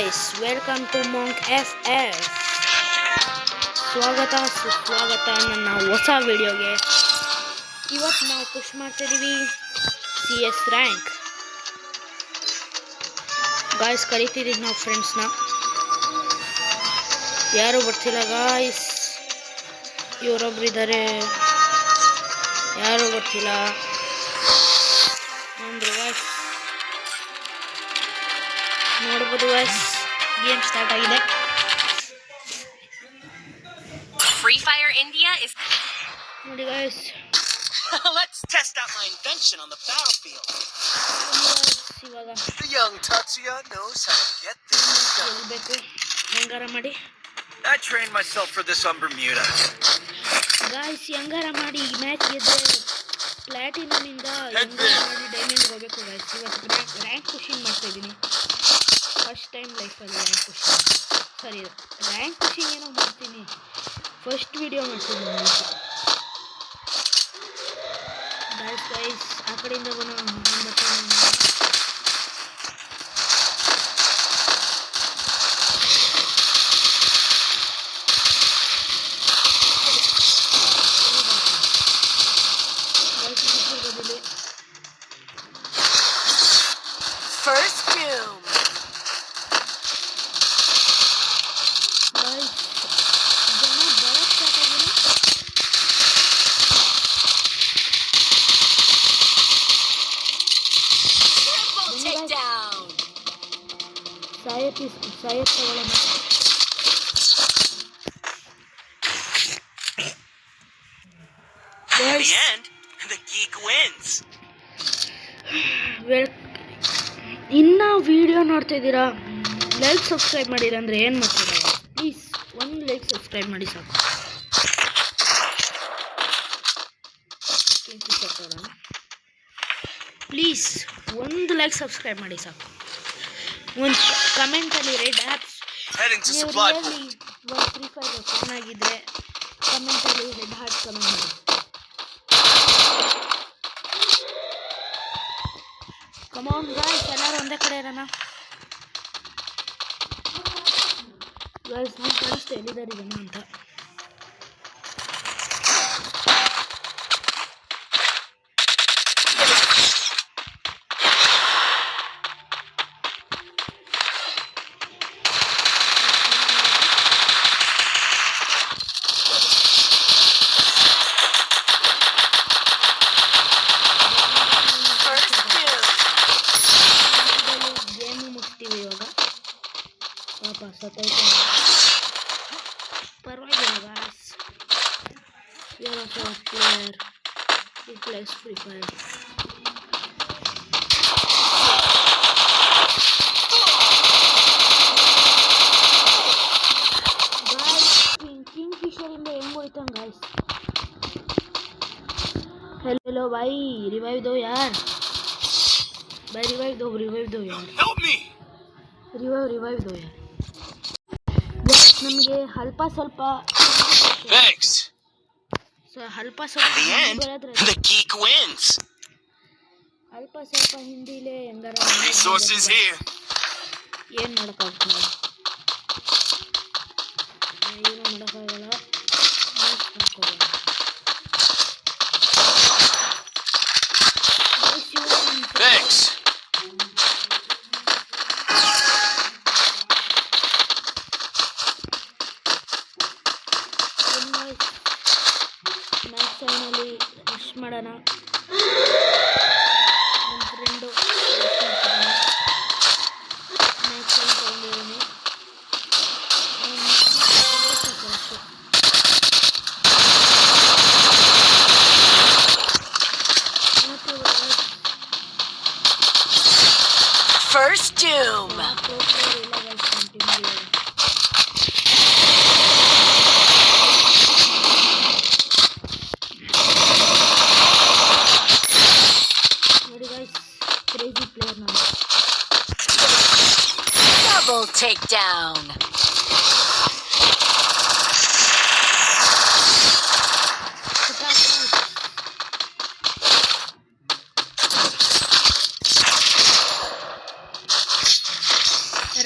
guys, welcome to Monk FF. ಸ್ವಾಗತ ಸುಸ್ವಾಗತ ನನ್ನ ಹೊಸ ವಿಡಿಯೋಗೆ. ಇವತ್ತು ನಾವು ಪುಷ್ ಮಾಡ್ತಿದ್ದೀವಿ CS ರ್ಯಾಂಕ್. ಗಾಯ್ಸ್ ಕರಿತಿದ್ದೀವಿ ನಾವು ಫ್ರೆಂಡ್ಸ್ನ. ಯಾರು ಬರ್ತಿಲ್ಲ ಗಾಯ್ಸ್, ಇವರೊಬ್ರು ಇದ್ದಾರೆ, ಯಾರು ಬರ್ತಿಲ್ಲ ಅಂದ್ರೆ ಗಾಯ್ಸ್ ನೋಡ್ಬೋದು ಗಾಯ್ಸ್, ಗೇಮ್ ಸ್ಟಾರ್ಟ್ ಆಗಿದೆ. Free Fire India is ನೋಡಿ guys, Let's test out my invention on the battlefield. ಇವಾಗ The young Tatsuya knows how to get things done. ಗೆಲ್ಬೇಕು, ಹೆಂಗಾರ ಮಾಡಿ I trained myself for this on Bermuda. Guys. ಹೆಂಗಾರ ಮಾಡಿ ಈ match ಗೆದ್ರೆ platinum ಇಂದ ಹೆಂಗಾರ ಮಾಡಿ ಡೈಮಂಡ್ ಹೋಗ್ಬೇಕು ಗಾಯ್ಸ್. ಇವತ್ತು ರ್ಯಾಂಕ್ ಪುಷಿಂಗ್ ಮಾಡ್ತಾ ಇದ್ದೀನಿ, ಫಸ್ಟ್ ಟೈಮ್ ಲೈಫಲ್ಲಿ ರ್ಯಾಂಕ್ ಪುಷಿಂಗ್ ಏನೋ ಮಾಡ್ತೀನಿ, ಫಸ್ಟ್ ವಿಡಿಯೋ ಮಾಡ್ತೀನಿ ಗಾಯ್ಸ್. ಆ ಕಡೆಯಿಂದ first doom. In the end, the geek wins. ಇನ್ನು ವಿಡಿಯೋ ನೋಡ್ತಾ ಇದ್ದೀರಾ, ಲೈಕ್ ಸಬ್ಸ್ಕ್ರೈಬ್ ಮಾಡಿಲ್ಲ ಅಂದರೆ ಏನು ಮಾಡ್ತೀರಾ? ಪ್ಲೀಸ್ ಒಂದು ಲೈಕ್ ಸಬ್ಸ್ಕ್ರೈಬ್ ಮಾಡಿ ಸಾಕು. ಪ್ಲೀಸ್ ಒಂದು ಲೈಕ್ ಸಬ್ಸ್ಕ್ರೈಬ್ ಮಾಡಿ ಸಾಕು. ಒಂದು ಕಮೆಂಟಲ್ಲಿ ರೆಡ್ ಆ್ಯಪ್ಸ್ ನೀವು ರಿಯಲಿ ಒಂದು ಫ್ರೀ ಫೈರ್ ಫೋನ್ ಆಗಿದ್ದರೆ ಕಮೆಂಟಲ್ಲಿ ರೆಡ್ ಹಾರ್ಟ್ ಕಮೆಂಟ್ ಮಾಡಿ. ಕಮಾನ್ ಗಾಯ್ಸ್, ಎಲ್ಲರೂ ಒಂದೇ ಕಡೆ ಇರೋಣ ಗಾಯ್ಸ್. ನಾನು ಕಾಣಿಸ್ತಾ ಎಲ್ಲಿದ್ದಾರೆ ಜನ ಅಂತ. ಪರವಾಗಿಲ್ಲ guys, you're also a player who plays Free Fire. Guys, king ಫಿಶರಿಂದ ಹೆಂಗೆ ಹೋಯ್ತಾನೆ ಗಾಯ್ಸ್. हेलो भाई, रिवाइव दो यार भाई, रिवाइव दो यार, Help me! रिवाइव दो यार. ನಮಗೆ ಅಲ್ಪ ಸ್ವಲ್ಪ Thanks. ಅಲ್ಪ ಸ್ವಲ್ಪ In the end, the geek wins. ಅಲ್ಪ ಸ್ವಲ್ಪ ಹಿಂದಿಲೇ ಹೆಂಗಾರ Resources here. ಏನು ಮಾಡೋಕ್ಕಾಗ್ತದೆ, ಏನೂ ಮಾಡೋಕ್ಕಾಗಲ್ಲ. Thanks. ಮ್ಯಾಚ್ ಟೈಮಲ್ಲಿ ರಶ್ ಮಾಡೋಣ. ನನ್ನ ಫ್ರೆಂಡು ಮ್ಯಾಚ್ ಟೈಮ್ ತೊಗೊಂಡಿದ್ದೀನಿ. First doom. ನೋಡಿ ಗಾಯ್ಸ್, ಕ್ರೇಜಿ ಪ್ಲೇಯರ್ ನಾನು. Double takedown.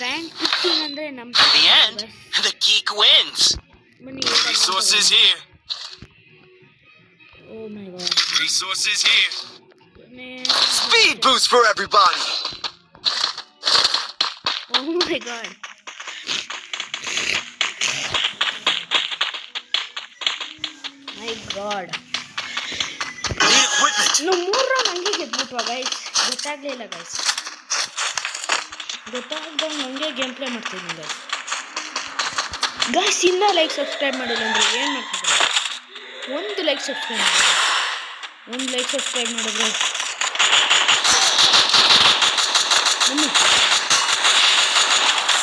ರ್ಯಾಂಕ್ 15 ಅಂದರೆ ನಮ್ಮ In the end, the geek wins. ಬನ್ನಿ Resources here. Oh my god Resources here. Speed boost for everybody. Oh my god my god Need equipment. ಇನ್ನು 3 round ಹಂಗೆ ಗೆದ್ಬಿಟ್ವಾ guys ಗೊತ್ತಾಗ್ಲಿಲ್ಲ guys ಗೊತ್ತಾಗ್ದಂಗೆ ಹಂಗೆ game play ಮಾಡ್ತೀನಿ guys guys ಇನ್ನೂ like subscribe ಮಾಡಿಲ್ಲ ಅಂದರೆ ಏನು ಮಾಡ್ತಿದ್ರು ಒಂದು ಲೈಕ್ ಸಬ್ಸ್ಕ್ರೈಬ್ ಮಾಡಿ ಒಂದು ಲೈಕ್ ಸಬ್ಸ್ಕ್ರೈಬ್ ಮಾಡಿದ್ರೆ ಬನ್ನಿ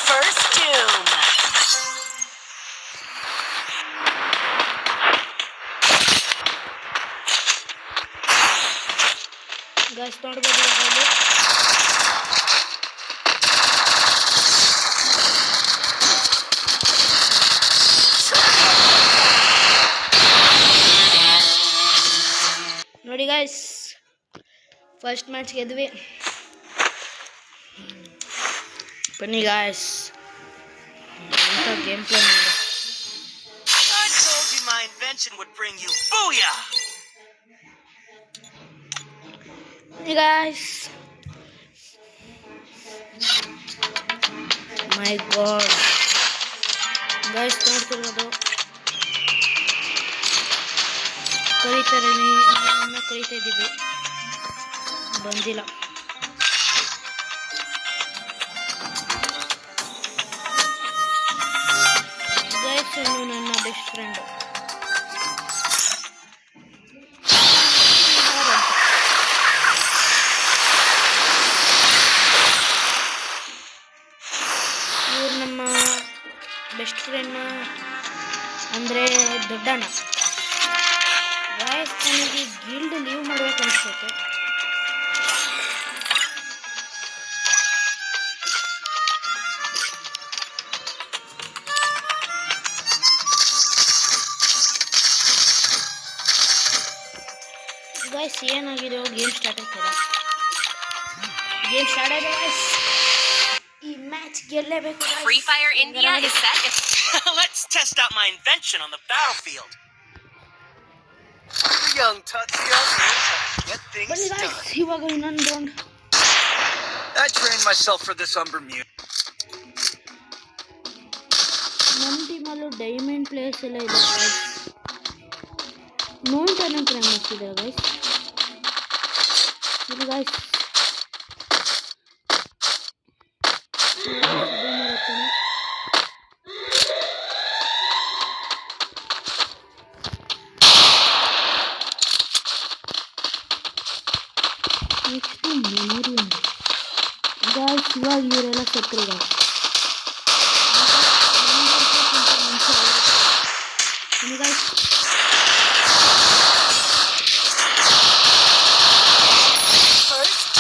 First doom. ಗೈಸ್ ನೋಡ್ಬೋದು ಇವಾಗ ನೋಡಿ ಗೈಸ್ ಫಸ್ಟ್ ಮ್ಯಾಚ್ ಗೆದ್ವಿ ಬನ್ನಿ ಗಾಯ್ಸ್ ಅಂತ ಗೇಮ್ ಪ್ಲೇ ಮಾಡಿ I told you my invention would bring you booyah. ಬನ್ನಿ ಗಾಯ್ಸ್ ಮೈ ಗಾಡ್ ಗಾಯ್ಸ್ ನೋಡ್ತಿರ್ಬೋದು ಕರೀತಾರೆ ಇನ್ನೂ ಕರೀತಾ ಇದ್ದೀವಿ ಬಂದಿಲ್ಲ ಗೈಸ್ ಇವನು ನನ್ನ ಬೆಸ್ಟ್ ಫ್ರೆಂಡ್ ಇವ್ರು ನಮ್ಮ ಬೆಸ್ಟ್ ಫ್ರೆಂಡ್ ಅಂದರೆ ದೊಡ್ಡಣ್ಣ ಗೈಸ್ ನನಗೆ ಗಿಲ್ಡ್ ಲೀವ್ ಮಾಡ್ಬೇಕು ಅನ್ಸುತ್ತೆ ಗೈಸ್ ಏನಾಗಿದೆ ಗೇಮ್ ಸ್ಟಾರ್ಟ್ ಆಗ್ತದೆ ಗೇಮ್ ಸ್ಟಾರ್ಟ್ ಆಗಿದೆ ಗೈಸ್ ಈ match ಗೆಲ್ಲೇಬೇಕು Free Fire India is set. Let's test out my invention on the battlefield. The young Tatsuya knows how to get things ಬನ್ನಿ done. Guys ಇವಾಗ ಇನ್ನೊಂದು round I trained myself for this on Bermuda. ನಮ್ಮ ಟೀಮಲ್ಲೂ diamond players ಎಲ್ಲ ಇದೆ guys non talent rank ಮಾಡ್ತಿದ್ದಾರೆ guys ಇದು guys next memory ಒಂದು guys ಇವಾಗ ಇವರೆಲ್ಲ ಸತ್ರು guys guys First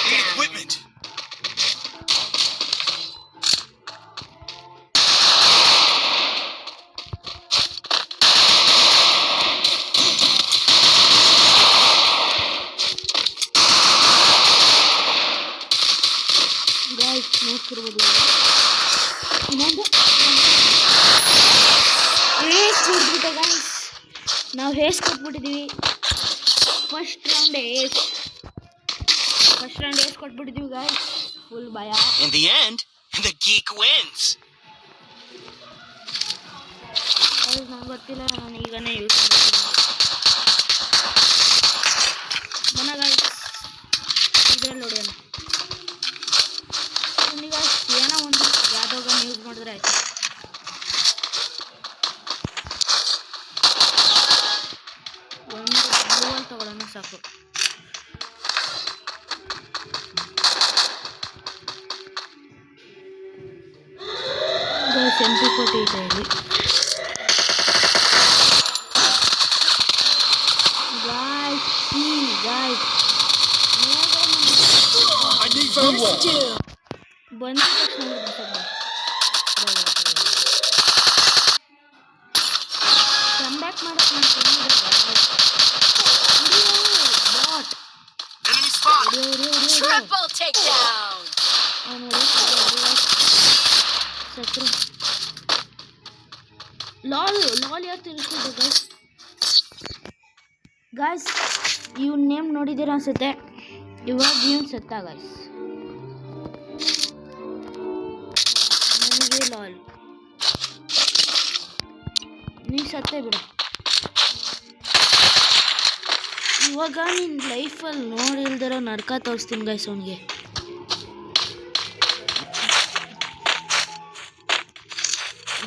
Need equipment. Guys ನೋಡ್ತಿರ್ಬೋದು ಇನ್ನೊಂದು ಹೇಸ್ ಕೊಟ್ಬಿಟ್ಟೆ ಗೈಸ್ ನಾವು ಹೇಸ್ ಕೊಟ್ಬಿಟ್ಟಿದ್ದೀವಿ ಫಸ್ಟ್ ರೌಂಡ್ ಏಸ್ ಕೊಟ್ಬಿಟ್ಟಿದ್ದೀವಿ ಗೈಸ್ ಫುಲ್ ಭಯ In the end, the geek wins. ಅದು ನಂಗೆ ಗೊತ್ತಿಲ್ಲ ನಾನು ಈಗನೇ ಯೂಸ್ ಮಾಡ್ತೀನಿ ಬನ್ನ ಗೈಸ್ ಇದರಲ್ಲಿ ಹೊಡೆಯೋಣ ಈಗ ಏನೋ ಒಂದು ಯಾವುದೋ ಗನ್ ಯೂಸ್ ಮಾಡಿದ್ರೆ ಆಯ್ತು ಒಂದು ಬ್ಲೂವಲ್ಲಿ ತಗೊಳ್ಳೋಣ ಸಾಕು ಗೈಸ್ MP40 ಇದೆ ಇಲ್ಲಿ ಗಾಯ್ಸ್ First doom. ಬಂದ ತಕ್ಷಣ ಕಮ್ ಬ್ಯಾಕ್ ಮಾಡಕ್ಕೆ ನಾನು takedown. ಸತ್ರು ಲಾಲ್ ಯಾರು ತಿಳ್ಸಿದ್ದು ಗಾಯ್ಸ್ ಇವ್ನ ನೇಮ್ ನೋಡಿದ್ದೀರ ಅನ್ಸುತ್ತೆ. ಇವಾಗ ಇವ್ನು ಸತ್ತ ಗಾಯ್ಸ್. ನನಗೆ ಲಾಲ್ ನೀ ಸತ್ತೇ ಬಿಡು. ಇವಾಗ ನಿನ್ನ ಲೈಫಲ್ಲಿ ನೋಡಿಲ್ದಿರೋ ನರ್ಕ ತೋರಿಸ್ತೀನಿ ಗೈಸ್ ಅವನಿಗೆ.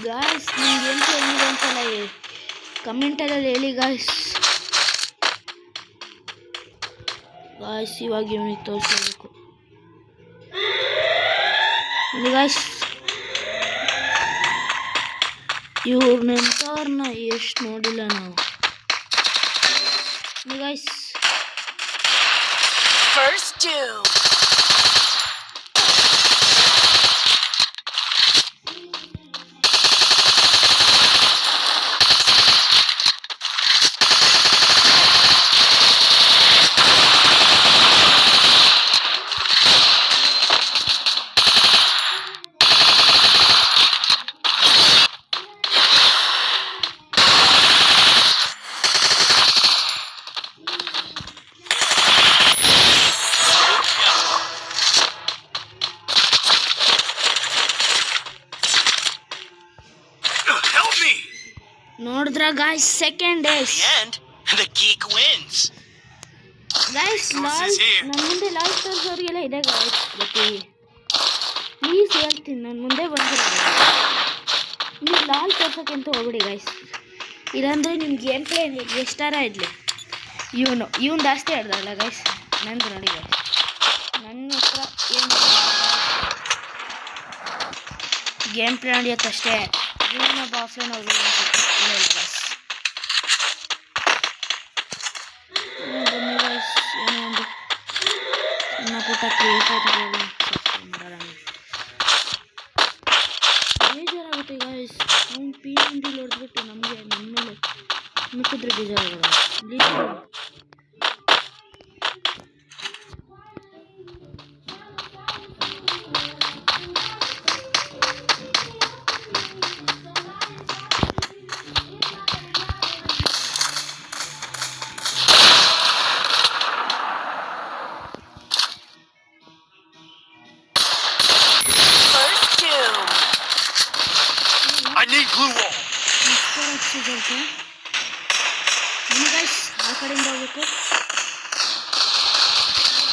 ಗಾಯ್ಸ್ ನಿಮ್ಗೆ ಎಂತ ಏನಿದೆ ಅಂತಲ್ಲ ಕಮೆಂಟಲ್ಲಿ ಹೇಳಿ ಗಾಯ್ಸ್. ಇವಾಗ ಇವನಿಗೆ ತೋರಿಸ್ಬೇಕು ಗಾಯ್ಸ್. ಇವ್ರನ್ನೆಂಥವ್ರನ್ನ ಎಷ್ಟು ನೋಡಿಲ್ಲ ನಾವು ಗಾಯ್ಸ್. First doom. ನೋಡಿದ್ರ guys second days In the end, the geek wins. Guys Lal ನನ್ನ ಮುಂದೆ ಲಾಲ್ ತೋರಿಸೋರಿಗೆಲ್ಲ ಇದೆ ಗಾಯ್ಸ್. ಗೊತ್ತಿ ಪ್ಲೀಸ್ ಹೇಳ್ತೀನಿ ನನ್ನ ಮುಂದೆ ಬಂದಿರೋ ನೀವು ಲಾಲ್ ತೋರ್ಸೋಕ್ಕಂತ ಹೋಗ್ಬಿಡಿ ಗಾಯ್ಸ್. ಇಲ್ಲಾಂದರೆ ನಿಮ್ಮ ಗೇಮ್ ಪ್ಲೇ ಎಷ್ಟಾರ ಇರಲಿ. ಇವನು ಜಾಸ್ತಿ ಆಡ್ದಲ್ಲ ಗಾಯ್ಸ್. ನಂದು ನೋಡಿ ಗಾಯ್ಸ್ ನನ್ನ ಹತ್ರ ಏನು ಗೇಮ್ ಪ್ಲೇ ನಡೆಯುತ್ತಷ್ಟೇ. ಇವನೊಬ್ಬ ಆಫ್ಲೈನ್ ಹೋಗಿ ಬನ್ನಿ ಗಾಯ್ಸ್. ಏನೋ ಒಂದು ಸಣ್ಣ ಪುಟ್ಟ ಕ್ರಿಯೇಟರ್ ಬೇಜಾರಾಗುತ್ತೆ ಗಾಯ್ಸ್. ಅವ್ನು P1 ಹೊಡೆದ್ಬಿಟ್ಟು ನಮಗೆ ನಮ್ಮ ಮೇಲೆ ಮಿಕ್ಕಿದ್ರೆ ಬೇಜಾರಾಗಲ್ಲ. I need blue wall. Guys ಆ ಕಡೆಯಿಂದ ಹೋಗ್ಬೇಕು.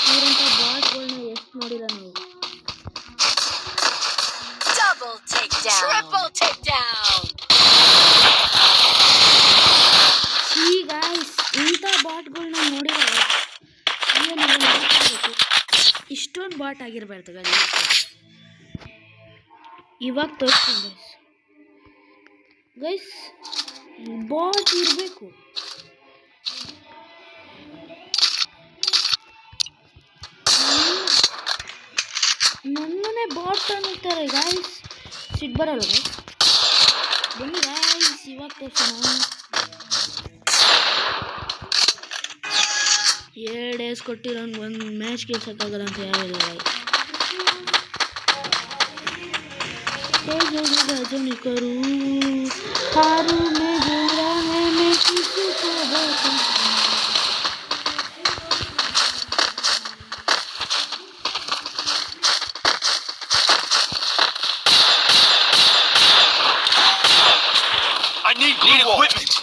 ಇವರಂಥ ಬಾಸ್ಗಳನ್ನ ಎಷ್ಟು ನೋಡಿಲ್ಲ ನಾವು. Double takedown. Triple takedown. ಈ ಗಾಯ್ಸ್ ಇಂಥ ಬಾಟ್ಗಳನ್ನ ನೋಡಿಲ್ಲ. ಏನು ಇಷ್ಟೊಂದು ಬಾಟ್ ಆಗಿರಬಾರ್ದು ಗಾಯ್ಸ್. ಇವಾಗ ತೋರಿಸ್ತೀನಿ ಗೈಸ್ ಬಾಟ್ ಇರಬೇಕು. ನನ್ನನ್ನೇ ಬಾಟ್ ಅನ್ನುತ್ತಾರೆ ಗಾಯ್ಸ್. ಸಿಟ್ಟು ಬರಲ್ಲ ಗೈಸ್. ಬನ್ನಿ ಗಾಯ್ಸ್ ಇವಾಗ ತೋರಿಸೋಣ. 2 ಡೇಸ್ ಕೊಟ್ಟಿರೋ ಒಂದು ಮ್ಯಾಚ್ ಗೆಲ್ಸೋಕ್ಕಾಗಲ್ಲ ಅಂತ ಯಾರಿಲ್ಲ ಗಾಯ್ಸ್. गजनी करूं हारू में जोड़ा है मैं किसी को बताऊं. I need equipment.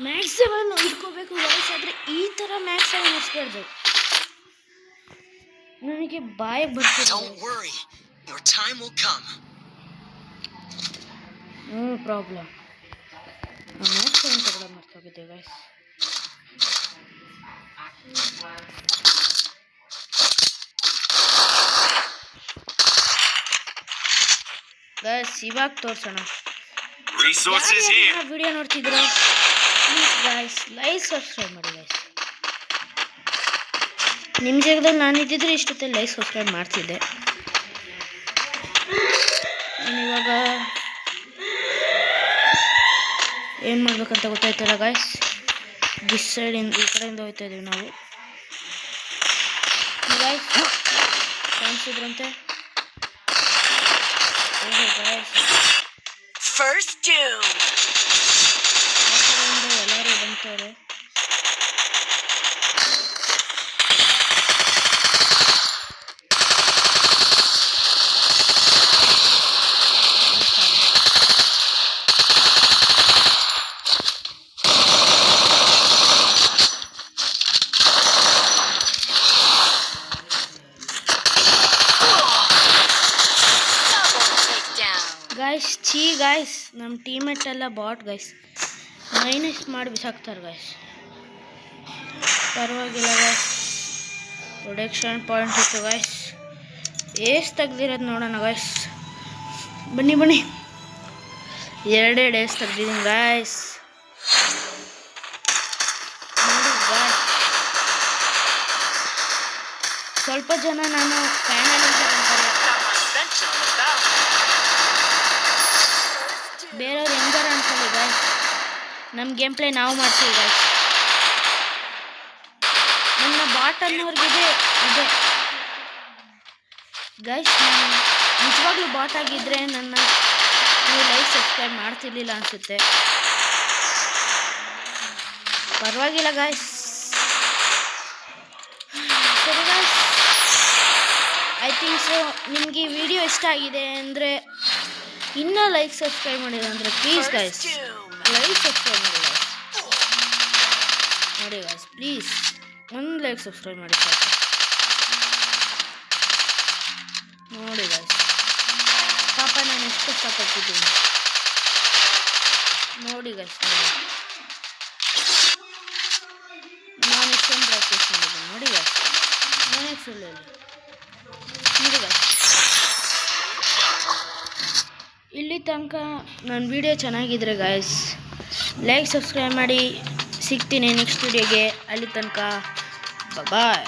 ಮ್ಯಾಕ್ಸಿಮಮ್ ಇಟ್ಕೋಬೇಕು ಗೈಸ್. ಆದರೆ ಈ ಥರ ಮ್ಯಾಕ್ಸಿಮಮ್ ಇರಿಸ್ಬಾರ್ದು. ನನಗೆ ಬಾಯ ಬರ್ತಿದೆ. Don't worry, your time will come. No problem. Maximum ತಗೊಳ್ಳೋ ಮಾಡ್ಕೋಬಿದ್ದೆ ಗೈಸ್. ಗೈಸ್ ಇವಾಗ ತೋರ್ಸೋಣ. Resources here. ವಿಡಿಯೋ ನೋಡ್ತಿದ್ರು ಪ್ಲೀಸ್ ಗೈಸ್ ಲೈಕ್ ಸಬ್ಸ್ಕ್ರೈಬ್ ಮಾಡಿ ಗೈಸ್. ನಿಮ್ಮ ಜಾಗದಲ್ಲಿ ನಾನಿದ್ದಿದ್ರೆ ಇಷ್ಟೊತ್ತಲ್ಲಿ ಲೈಕ್ ಸಬ್ಸ್ಕ್ರೈಬ್ ಮಾಡ್ತಿದ್ದೆ. ಇವಾಗ ಏನು ಮಾಡ್ಬೇಕಂತ ಗೊತ್ತಾಯ್ತಲ್ಲ ಗೈಸ್. ದಿಸ್ ಸೈಡಿಂದ ಈ ಕಡೆಯಿಂದ ಹೋಗ್ತಾ ಇದೀವಿ ನಾವು ಗೈಸ್. ಕಾಣಿಸಿದ್ರಂತೆ First doom. ಎಲ್ಲರೂ ಬಂತವ್ರೆ. ಗೈಸ್ ನಮ್ಮ ಟೀಮೇಟ್ ಎಲ್ಲ ಬಾಟ್ ಗೈಸ್. ಮೈನಸ್ ಮಾಡಿ ಬಿಸಾಕ್ತಾರೆ ಗೈಸ್. ಪರವಾಗಿಲ್ಲ ಗೈಸ್. ಪ್ರೊಡಕ್ಷನ್ ಪಾಯಿಂಟ್ ಇತ್ತು ಗೈಸ್. ಏಸ್ ತೆಗ್ದಿರೋದು ನೋಡೋಣ ಗೈಸ್. ಬನ್ನಿ ಎರಡೇ ಡೇಸ್ ತೆಗ್ದಿದ್ದೀನಿ ಗೈಸ್. ಸ್ವಲ್ಪ ಜನ ನಾನು ಫ್ಯಾನಲ್ಲಿ ಅಂತಾರೆ, ಬೇರೆಯವ್ರು ಹೆಂಗಾರ ಅನ್ಕೊಳ್ಳಿ ಗೈಸ್. ನಮ್ಮ ಗೇಮ್ ಪ್ಲೇ ನಾವು ಮಾಡ್ತೀವಿ ಗೈಸ್. ನನ್ನ ಬಾಟ್ ಅನ್ನೋರ್ಗಿದೆ ಇದೆ ಗೈಸ್. ನಿಜವಾಗ್ಲೂ ಬಾಟ್ ಆಗಿದ್ರೆ ನನ್ನ ನೀವು ಲೈಕ್ ಸಬ್ಸ್ಕ್ರೈಬ್ ಮಾಡ್ತಿರ್ಲಿಲ್ಲ ಅನಿಸುತ್ತೆ. ಪರವಾಗಿಲ್ಲ ಗೈಸ್. ಸರಿ ಗೈಸ್, ಐ ಥಿಂಕ್ ಸೊ ನಿಮಗೆ ಈ ವಿಡಿಯೋ ಇಷ್ಟ ಆಗಿದೆ ಅಂದರೆ ಇನ್ನೂ ಲೈಕ್ ಸಬ್ಸ್ಕ್ರೈಬ್ ಮಾಡಿಲ್ಲ ಅಂದರೆ ಪ್ಲೀಸ್ ಗೈಸ್ ಲೈಕ್ ಸಬ್ಸ್ಕ್ರೈಬ್ ಮಾಡಿ ಗೈಸ್. ನೋಡಿ ಗೈಸ್ ಪ್ಲೀಸ್ ಒಂದು ಲೈಕ್ ಸಬ್ಸ್ಕ್ರೈಬ್ ಮಾಡಿ ಸಾಕು. ನೋಡಿ ಗೈಸ್ ಪಾಪ ನಾನು ಎಷ್ಟು ಕಷ್ಟಪಟ್ಟಿದ್ದೀನಿ ನೋಡಿ ಗೈಸ್. ನಾನು ಎಷ್ಟೊಂದು ಪ್ರಾಕ್ಟೀಸ್ ಮಾಡಿದ್ದೀನಿ ನೋಡಿ ಗೈಸ್. ನಾನೇ ಸುಳ್ಳು ನೋಡಿ ಗೈಸ್. ಇಲ್ಲಿ ತನಕ ನನ್ನ ವಿಡಿಯೋ ಚೆನ್ನಾಗಿದ್ರೆ ಗೈಸ್ ಲೈಕ್ ಸಬ್ಸ್ಕ್ರೈಬ್ ಮಾಡಿ. ಸಿಗ್ತೀನಿ ನೆಕ್ಸ್ಟ್ ವಿಡಿಯೋಗೆ. ಅಲ್ಲಿ ತನಕ ಬಾಯ್.